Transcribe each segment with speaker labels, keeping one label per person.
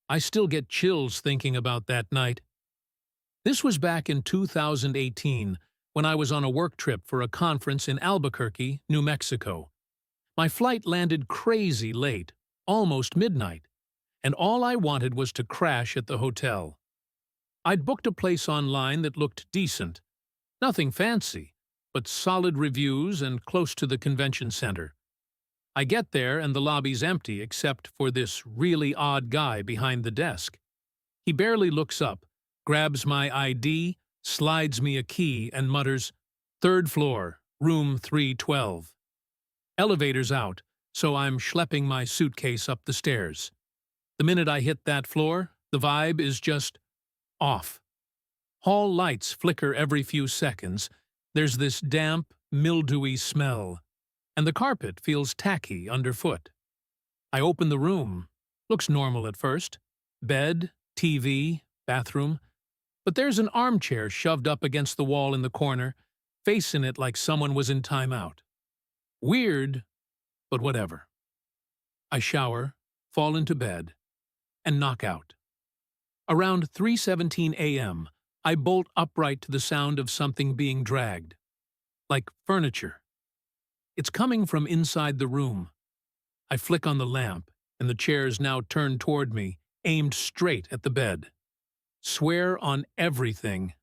Speaker 1: I still get chills thinking about that night. This was back in 2018 when I was on a work trip for a conference in Albuquerque, New Mexico. My flight landed crazy late, almost midnight, and all I wanted was to crash at the hotel. I'd booked a place online that looked decent. Nothing fancy, but solid reviews and close to the convention center. I get there and the lobby's empty except for this really odd guy behind the desk. He barely looks up, grabs my ID, slides me a key, and mutters, "Third floor, room 312. Elevator's out, so I'm schlepping my suitcase up the stairs. The minute I hit that floor, the vibe is just off. Hall lights flicker every few seconds. There's this damp, mildewy smell, and the carpet feels tacky underfoot. I open the room. Looks normal at first. Bed, TV, bathroom. But there's an armchair shoved up against the wall in the corner, facing it like someone was in timeout. Weird, but whatever. I shower, fall into bed, and knock out. Around 3:17 a.m., I bolt upright to the sound of something being dragged. Like furniture. It's coming from inside the room. I flick on the lamp, and the chair's now turned toward me, aimed straight at the bed. Swear on everything,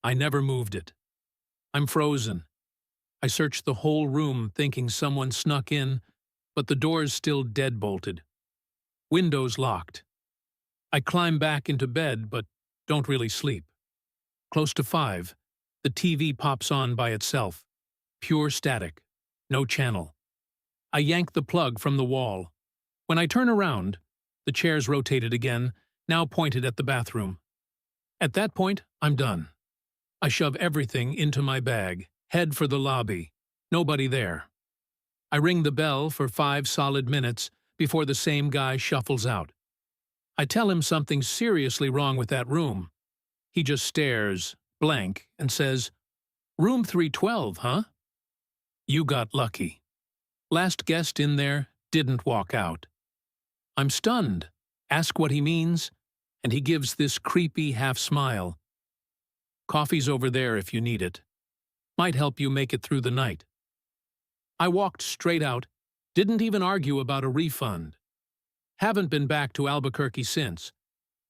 Speaker 1: I never moved it. I'm frozen. I search the whole room thinking someone snuck in, but the door's still dead-bolted. Windows locked. I climb back into bed, but don't really sleep. Close to 5, the TV pops on by itself. Pure static. No channel. I yank the plug from the wall. When I turn around, the chair's rotated again, now pointed at the bathroom. At that point, I'm done. I shove everything into my bag, head for the lobby. Nobody there. I ring the bell for 5 solid minutes before the same guy shuffles out. I tell him something's seriously wrong with that room. He just stares, blank, and says, "Room 312, huh?" You got lucky. Last guest in there didn't walk out. I'm stunned, ask what he means, and he gives this creepy half-smile. Coffee's over there if you need it. Might help you make it through the night. I walked straight out, didn't even argue about a refund. Haven't been back to Albuquerque since.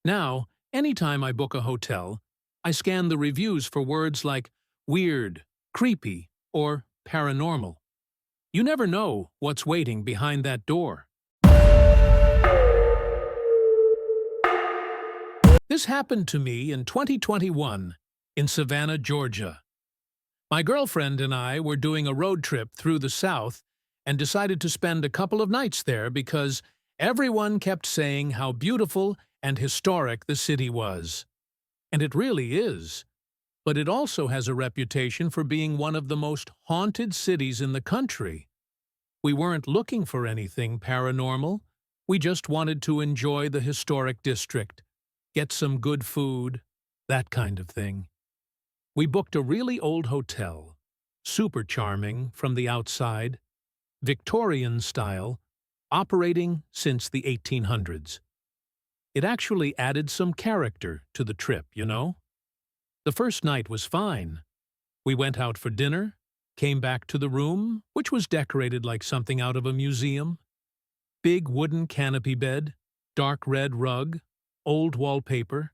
Speaker 1: Now, anytime I book a hotel, I scan the reviews for words like weird, creepy, or paranormal. You never know what's waiting behind that door. This happened to me in 2021 in Savannah, Georgia. My girlfriend and I were doing a road trip through the South and decided to spend a couple of nights there because everyone kept saying how beautiful and historic the city was. And it really is. But it also has a reputation for being one of the most haunted cities in the country. We weren't looking for anything paranormal. We just wanted to enjoy the historic district, get some good food, that kind of thing. We booked a really old hotel, super charming from the outside, Victorian style, operating since the 1800s. It actually added some character to the trip, you know? The first night was fine. We went out for dinner, came back to the room, which was decorated like something out of a museum. Big wooden canopy bed, dark red rug, old wallpaper,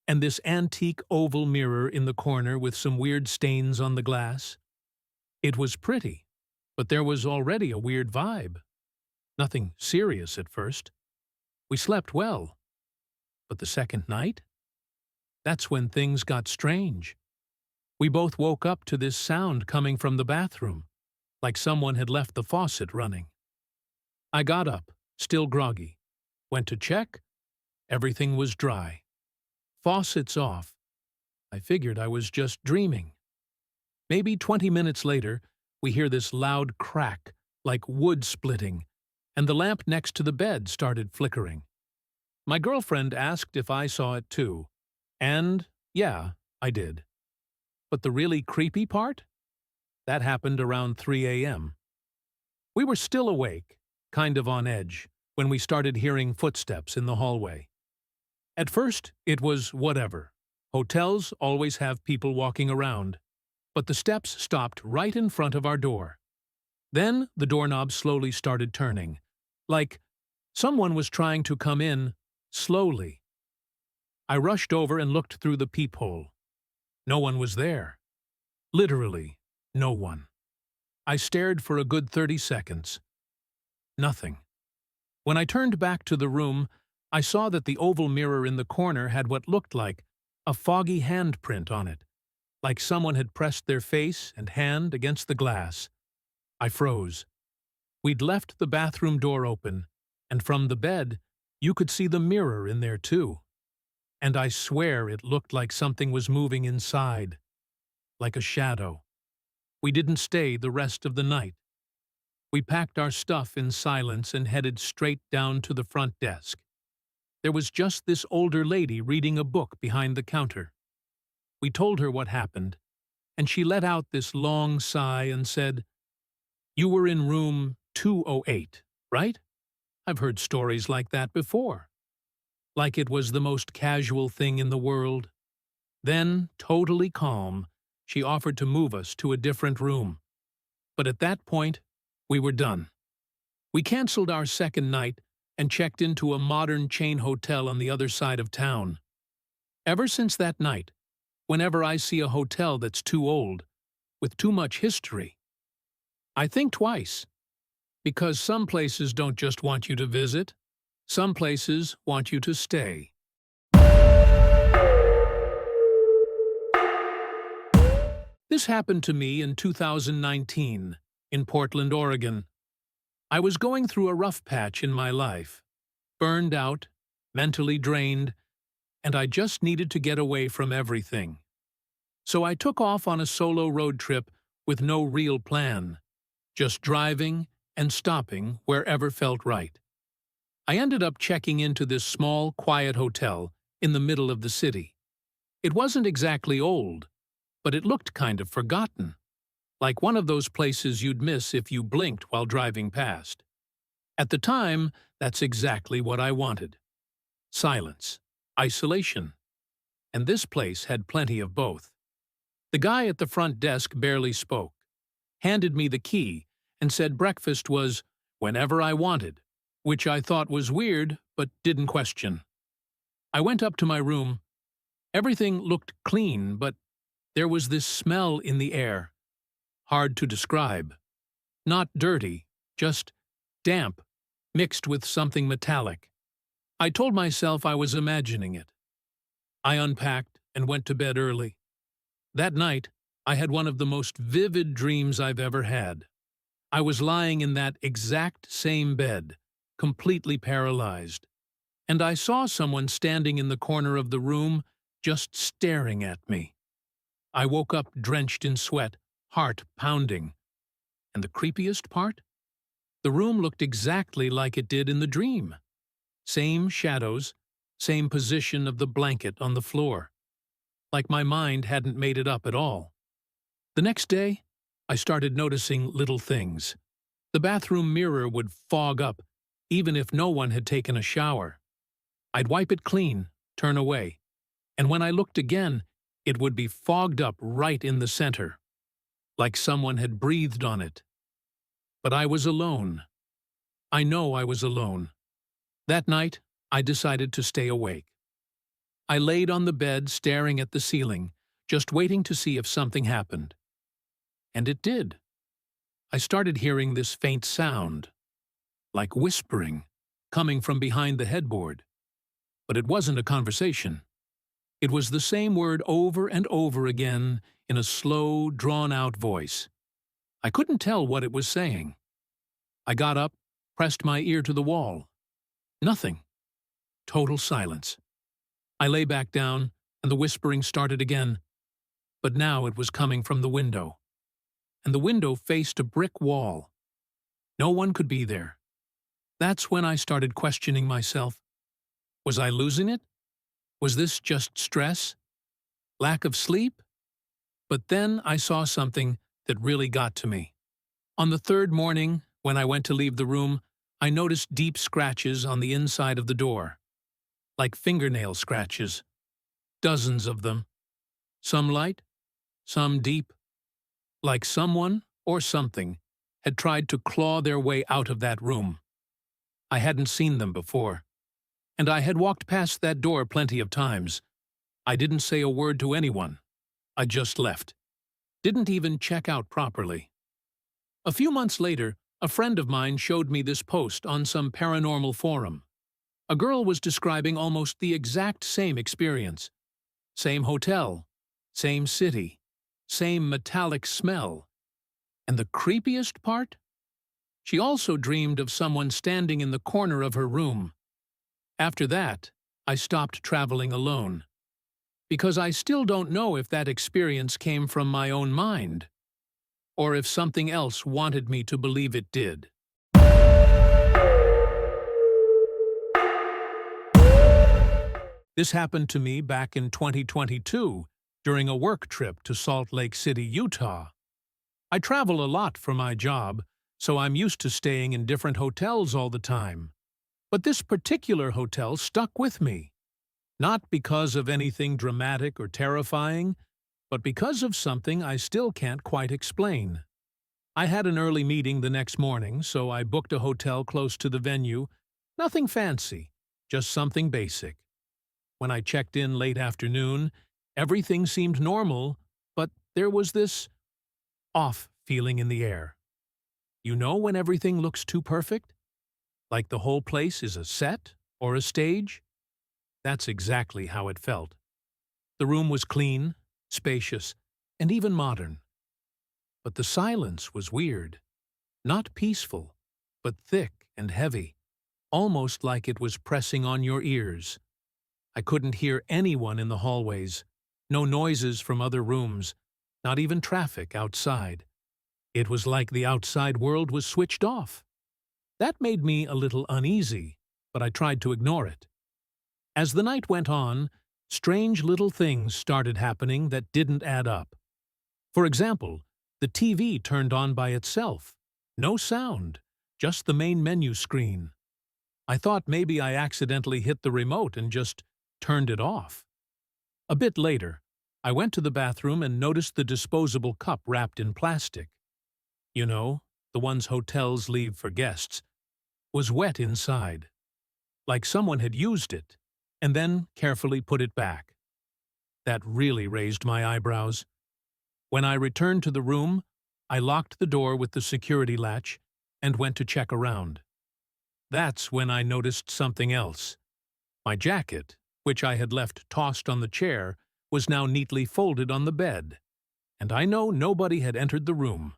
Speaker 1: and this antique oval mirror in the corner with some weird stains on the glass. It was pretty, but there was already a weird vibe. Nothing serious at first. We slept well. But the second night? That's when things got strange. We both woke up to this sound coming from the bathroom, like someone had left the faucet running. I got up, still groggy. Went to check. Everything was dry. Faucet's off. I figured I was just dreaming. Maybe 20 minutes later, we hear this loud crack, like wood splitting, and the lamp next to the bed started flickering. My girlfriend asked if I saw it too, and yeah, I did. But the really creepy part? That happened around 3 a.m. We were still awake, kind of on edge, when we started hearing footsteps in the hallway. At first, it was whatever. Hotels always have people walking around. But the steps stopped right in front of our door. Then the doorknob slowly started turning, like someone was trying to come in slowly. I rushed over and looked through the peephole. No one was there. Literally, no one. I stared for a good 30 seconds. Nothing. When I turned back to the room, I saw that the oval mirror in the corner had what looked like a foggy handprint on it, like someone had pressed their face and hand against the glass. I froze. We'd left the bathroom door open, and from the bed, you could see the mirror in there too. And I swear it looked like something was moving inside, like a shadow. We didn't stay the rest of the night. We packed our stuff in silence and headed straight down to the front desk. There was just this older lady reading a book behind the counter. We told her what happened, and she let out this long sigh and said, "You were in room 208, right? I've heard stories like that before." Like it was the most casual thing in the world. Then, totally calm, she offered to move us to a different room. But at that point, we were done. We canceled our second night and checked into a modern chain hotel on the other side of town. Ever since that night, whenever I see a hotel that's too old, with too much history, I think twice. Because some places don't just want you to visit, some places want you to stay. This happened to me in 2019, in Portland, Oregon. I was going through a rough patch in my life, burned out, mentally drained, and I just needed to get away from everything. So I took off on a solo road trip with no real plan, just driving and stopping wherever felt right. I ended up checking into this small, quiet hotel in the middle of the city. It wasn't exactly old, but it looked kind of forgotten, like one of those places you'd miss if you blinked while driving past. At the time, that's exactly what I wanted. Silence, isolation. And this place had plenty of both. The guy at the front desk barely spoke, handed me the key, and said breakfast was whenever I wanted, which I thought was weird but didn't question. I went up to my room. Everything looked clean, but there was this smell in the air. Hard to describe. Not dirty, just damp, mixed with something metallic. I told myself I was imagining it. I unpacked and went to bed early. That night, I had one of the most vivid dreams I've ever had. I was lying in that exact same bed, completely paralyzed, and I saw someone standing in the corner of the room, just staring at me. I woke up drenched in sweat, heart pounding. And the creepiest part? The room looked exactly like it did in the dream. Same shadows, same position of the blanket on the floor. Like my mind hadn't made it up at all. The next day, I started noticing little things. The bathroom mirror would fog up, even if no one had taken a shower. I'd wipe it clean, turn away, and when I looked again, it would be fogged up right in the center, like someone had breathed on it. But I was alone. I know I was alone. That night, I decided to stay awake. I laid on the bed staring at the ceiling, just waiting to see if something happened. And it did. I started hearing this faint sound, like whispering, coming from behind the headboard. But it wasn't a conversation. It was the same word over and over again in a slow, drawn-out voice. I couldn't tell what it was saying. I got up, pressed my ear to the wall. Nothing. Total silence. I lay back down, and the whispering started again. But now it was coming from the window. And the window faced a brick wall. No one could be there. That's when I started questioning myself. Was I losing it? Was this just stress? Lack of sleep? But then I saw something that really got to me. On the third morning, when I went to leave the room, I noticed deep scratches on the inside of the door. like fingernail scratches. Dozens of them. Some light, some deep, like someone or something had tried to claw their way out of that room. I hadn't seen them before, and I had walked past that door plenty of times. I didn't say a word to anyone. I just left. Didn't even check out properly. A few months later, a friend of mine showed me this post on some paranormal forum. A girl was describing almost the exact same experience. Same hotel, same city, same metallic smell. And the creepiest part? She also dreamed of someone standing in the corner of her room. After that, I stopped traveling alone. Because I still don't know if that experience came from my own mind, or if something else wanted me to believe it did. This happened to me back in 2022 during a work trip to Salt Lake City, Utah. I travel a lot for my job, so I'm used to staying in different hotels all the time. But this particular hotel stuck with me. Not because of anything dramatic or terrifying, but because of something I still can't quite explain. I had an early meeting the next morning, so I booked a hotel close to the venue. Nothing fancy, just something basic. When I checked in late afternoon, everything seemed normal, but there was this off feeling in the air. You know when everything looks too perfect? Like the whole place is a set or a stage? That's exactly how it felt. The room was clean, spacious, and even modern. But the silence was weird. Not peaceful, but thick and heavy, almost like it was pressing on your ears. I couldn't hear anyone in the hallways, no noises from other rooms, not even traffic outside. It was like the outside world was switched off. That made me a little uneasy, but I tried to ignore it. As the night went on, strange little things started happening that didn't add up. For example, the TV turned on by itself. No sound, just the main menu screen. I thought maybe I accidentally hit the remote and just turned it off. A bit later, I went to the bathroom and noticed the disposable cup wrapped in plastic. You know, the ones hotels leave for guests, was wet inside, like someone had used it, and then carefully put it back. That really raised my eyebrows. When I returned to the room, I locked the door with the security latch and went to check around. That's when I noticed something else. My jacket, which I had left tossed on the chair, was now neatly folded on the bed. And I know nobody had entered the room.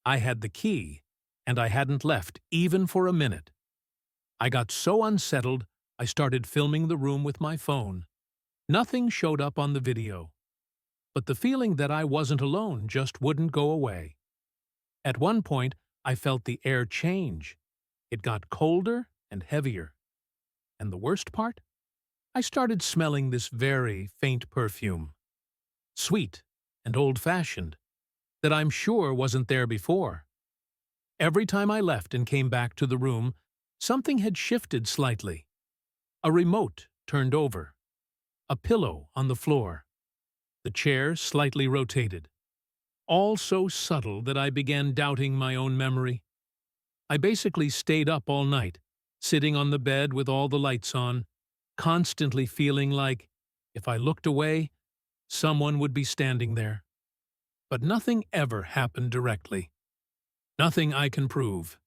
Speaker 1: I had the key, and I hadn't left even for a minute. I got so unsettled, I started filming the room with my phone. Nothing showed up on the video. But the feeling that I wasn't alone just wouldn't go away. At one point, I felt the air change. It got colder and heavier. And the worst part? I started smelling this very faint perfume. Sweet and old-fashioned, that I'm sure wasn't there before. Every time I left and came back to the room, something had shifted slightly. A remote turned over. A pillow on the floor. The chair slightly rotated. All so subtle that I began doubting my own memory. I basically stayed up all night, sitting on the bed with all the lights on, constantly feeling like, if I looked away, someone would be standing there. But nothing ever happened directly. Nothing I can prove.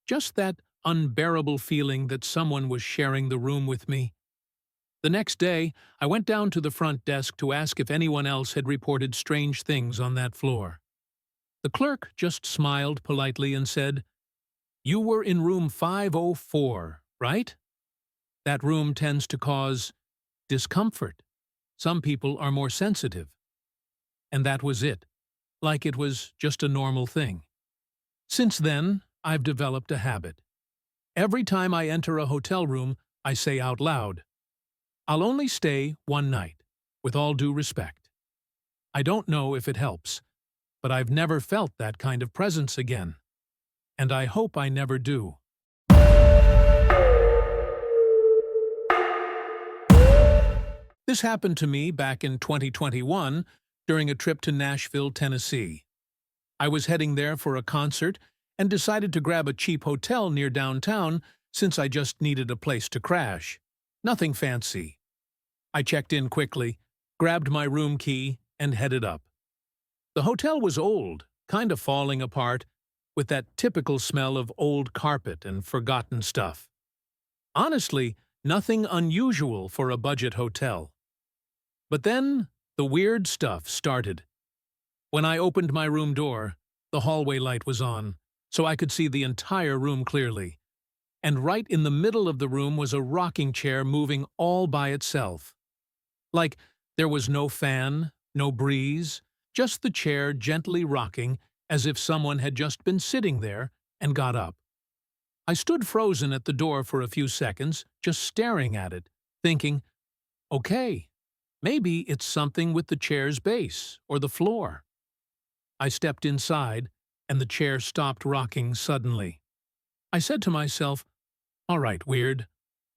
Speaker 1: Just that unbearable feeling that someone was sharing the room with me. The next day, I went down to the front desk to ask if anyone else had reported strange things on that floor. The clerk just smiled politely and said, "You were in room 504, right? That room tends to cause discomfort. Some people are more sensitive." And that was it, like it was just a normal thing. Since then, I've developed a habit. Every time I enter a hotel room, I say out loud, "I'll only stay one night, with all due respect." I don't know if it helps, but I've never felt that kind of presence again. And I hope I never do. This happened to me back in 2021 during a trip to Nashville, Tennessee. I was heading there for a concert and decided to grab a cheap hotel near downtown since I just needed a place to crash. Nothing fancy. I checked in quickly, grabbed my room key, and headed up. The hotel was old, kind of falling apart, with that typical smell of old carpet and forgotten stuff. Honestly, nothing unusual for a budget hotel. But then, the weird stuff started. When I opened my room door, the hallway light was on, so I could see the entire room clearly. And right in the middle of the room was a rocking chair moving all by itself. Like, there was no fan, no breeze, just the chair gently rocking as if someone had just been sitting there and got up. I stood frozen at the door for a few seconds, just staring at it, thinking, okay, maybe it's something with the chair's base or the floor. I stepped inside, and the chair stopped rocking suddenly. I said to myself, all right, weird,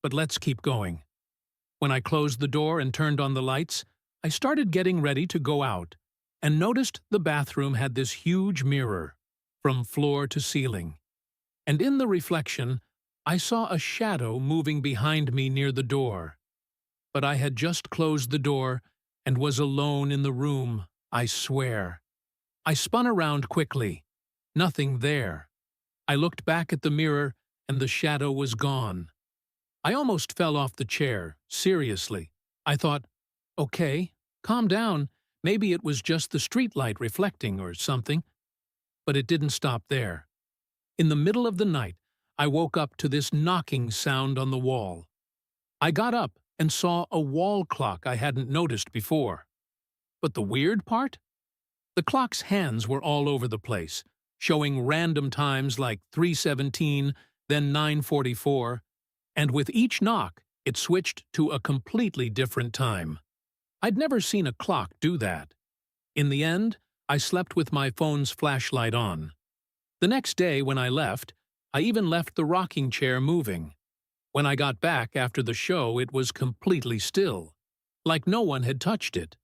Speaker 1: but let's keep going. When I closed the door and turned on the lights, I started getting ready to go out, and noticed the bathroom had this huge mirror, from floor to ceiling. And in the reflection, I saw a shadow moving behind me near the door. But I had just closed the door and was alone in the room, I swear. I spun around quickly. Nothing there. I looked back at the mirror, and the shadow was gone. I almost fell off the chair, seriously. I thought, okay, calm down. Maybe it was just the streetlight reflecting or something. But it didn't stop there. In the middle of the night, I woke up to this knocking sound on the wall. I got up and saw a wall clock I hadn't noticed before. But the weird part? The clock's hands were all over the place, showing random times like 3:17, then 9:44, and with each knock, it switched to a completely different time. I'd never seen a clock do that. In the end, I slept with my phone's flashlight on. The next day when I left, I even left the rocking chair moving. When I got back after the show, it was completely still, like no one had touched it.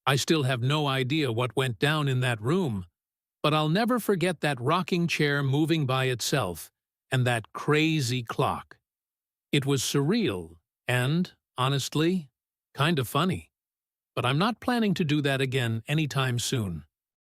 Speaker 1: I still have no idea what went down in that room, but I'll never forget that rocking chair moving by itself and that crazy clock. It was surreal and, honestly, kind of funny. But I'm not planning to do that again anytime soon.